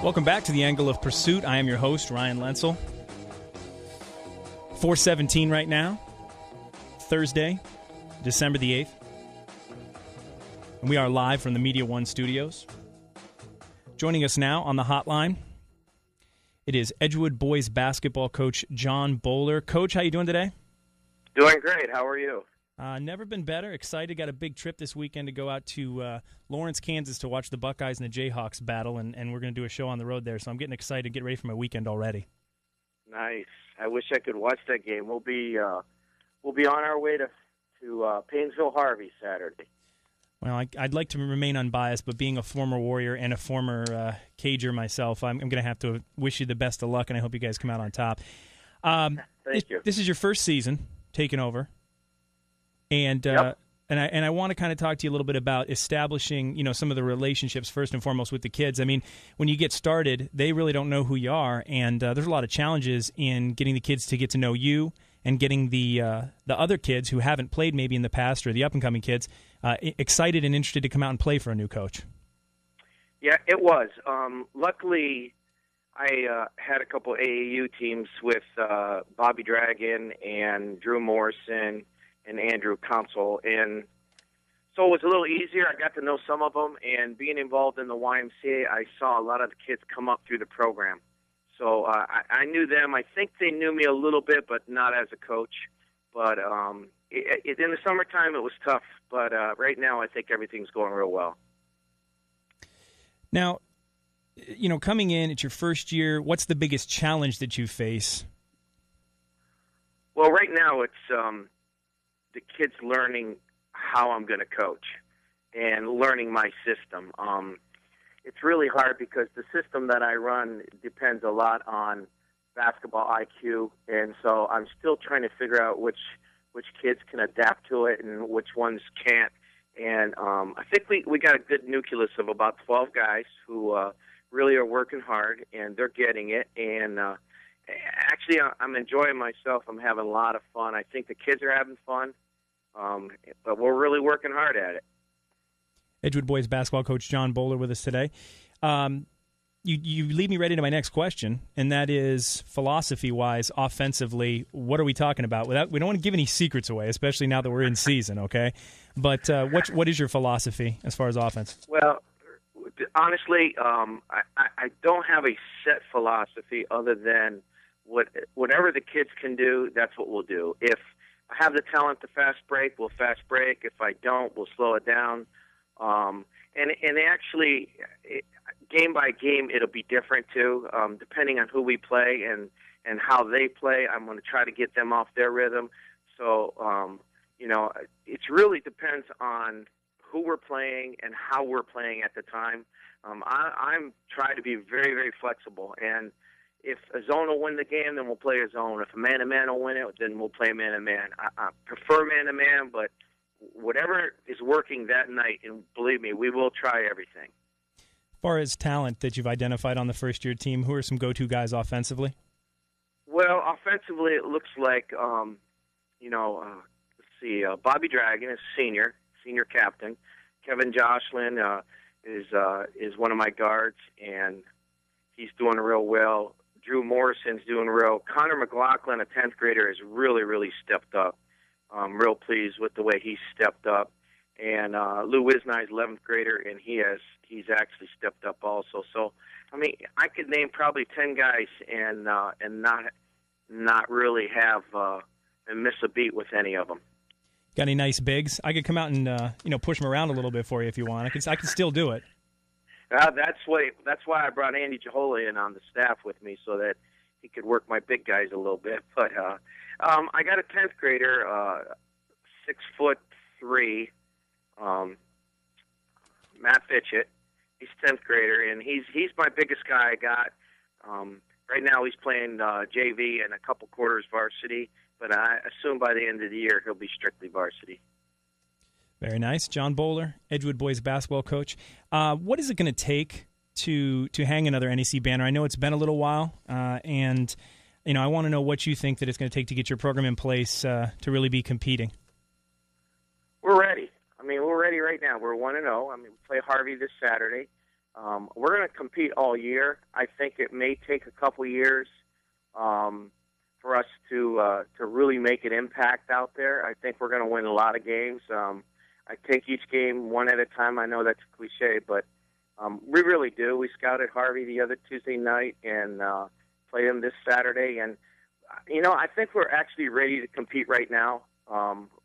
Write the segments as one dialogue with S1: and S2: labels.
S1: Welcome back to the Angle of Pursuit. I am your host, Ryan Lencl. 4:17 right now, Thursday, December the 8th. And we are live from the Media One studios. Joining us now on the hotline, it is Edgewood boys basketball coach John Bowler. Coach, how you doing today?
S2: Doing great. How are you?
S1: Never been better. Excited. Got a big trip this weekend to go out to Lawrence, Kansas to watch the Buckeyes and the Jayhawks battle, and we're going to do a show on the road there. So I'm getting excited to get ready for my weekend already.
S2: Nice. I wish I could watch that game. We'll be on our way to Painesville Harvey Saturday.
S1: Well, I'd like to remain unbiased, but being a former Warrior and a former Cager myself, I'm going to have to wish you the best of luck, and I hope you guys come out on top.
S2: Thank you.
S1: This is your first season taking over. And
S2: Yep.
S1: and I want to kind of talk to you a little bit about establishing, some of the relationships first and foremost with the kids. I mean, when you get started, they really don't know who you are, and there's a lot of challenges in getting the kids to get to know you and getting the other kids who haven't played maybe in the past or the up-and-coming kids excited and interested to come out and play for a new coach.
S2: Yeah, it was. Luckily, I had a couple AAU teams with Bobby Dragon and Drew Morrison and Andrew Council, and so it was a little easier. I got to know some of them, and being involved in the YMCA, I saw a lot of the kids come up through the program. So I knew them. I think they knew me a little bit, but not as a coach. But in the summertime, it was tough. But right now, I think everything's going real well.
S1: Now, coming in, it's your first year. What's the biggest challenge that you face?
S2: Well, right now, it's the kids learning how I'm going to coach and learning my system. It's really hard because the system that I run depends a lot on basketball IQ, and so I'm still trying to figure out which kids can adapt to it and which ones can't. And I think we got a good nucleus of about 12 guys who really are working hard, and they're getting it. And actually, I'm enjoying myself. I'm having a lot of fun. I think the kids are having fun. But we're really working hard at it.
S1: Edgewood boys basketball coach John Bowler with us today. You lead me right into my next question, and that is philosophy-wise, offensively, what are we talking about? We don't want to give any secrets away, especially now that we're in season, okay? But what is your philosophy as far as offense?
S2: Well, honestly, I don't have a set philosophy other than whatever the kids can do, that's what we'll do. If I have the talent to fast break, we'll fast break. If I don't, we'll slow it down. And actually, game by game, it'll be different too, depending on who we play and how they play. I'm going to try to get them off their rhythm. So, it really depends on who we're playing and how we're playing at the time. I'm trying to be very, very flexible. And if a zone will win the game, then we'll play a zone. If a man-to-man will win it, then we'll play man-to-man. I prefer man-to-man, but whatever is working that night, and believe me, we will try everything.
S1: As far as talent that you've identified on the first-year team, who are some go-to guys offensively?
S2: Well, offensively, it looks like, let's see, Bobby Dragon is senior captain. Kevin Jocelyn is one of my guards, and he's doing real well. Drew Morrison's doing real. Connor McLaughlin, a 10th grader, has really, really stepped up. I'm real pleased with the way he's stepped up. And Lou Wisnai's 11th grader, and he's actually stepped up also. So, I mean, I could name probably 10 guys and not really have and miss a beat with any of them.
S1: Got any nice bigs? I could come out and push them around a little bit for you if you want. I can still do it.
S2: That's why I brought Andy Jahola in on the staff with me so that he could work my big guys a little bit. But I got a 10th grader, 6'3", Matt Fitchett. He's 10th grader, and he's my biggest guy I got. Right now he's playing JV and a couple quarters varsity, but I assume by the end of the year he'll be strictly varsity.
S1: Very nice. John Bowler, Edgewood boys basketball coach. What is it going to take to hang another NEC banner? I know it's been a little while, and I want to know what you think that it's going to take to get your program in place to really be competing.
S2: We're ready. I mean, we're ready right now. We're 1-0. I mean, we play Harvey this Saturday. We're going to compete all year. I think it may take a couple years for us to really make an impact out there. I think we're going to win a lot of games. I take each game one at a time. I know that's a cliche, but we really do. We scouted Harvey the other Tuesday night and played him this Saturday. And, I think we're actually ready to compete right now.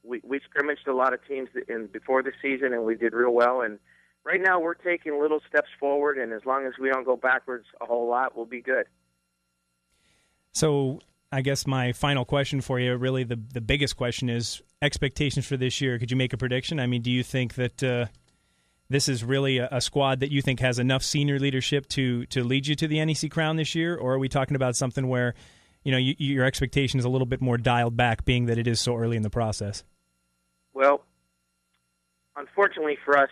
S2: We scrimmaged a lot of teams before the season, and we did real well. And right now we're taking little steps forward, and as long as we don't go backwards a whole lot, we'll be good.
S1: So I guess my final question for you, really the biggest question, is expectations for this year. Could you make a prediction? I mean, do you think that this is really a squad that you think has enough senior leadership to lead you to the NEC crown this year, or are we talking about something where your expectation is a little bit more dialed back, being that it is so early in the process?
S2: Well, unfortunately for us,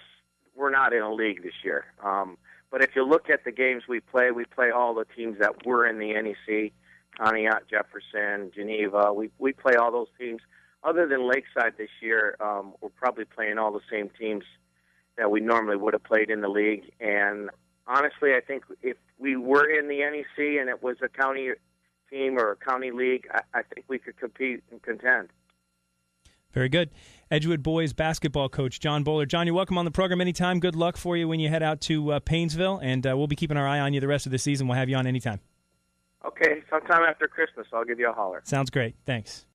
S2: we're not in a league this year. But if you look at the games we play all the teams that were in the NEC, Conneaut, Jefferson, Geneva. We play all those teams. Other than Lakeside this year, we're probably playing all the same teams that we normally would have played in the league. And honestly, I think if we were in the NEC and it was a county team or a county league, I think we could compete and contend.
S1: Very good. Edgewood boys basketball coach John Bowler. John, you're welcome on the program anytime. Good luck for you when you head out to Paynesville, and we'll be keeping our eye on you the rest of the season. We'll have you on anytime.
S2: Okay, sometime after Christmas, I'll give you a holler.
S1: Sounds great. Thanks.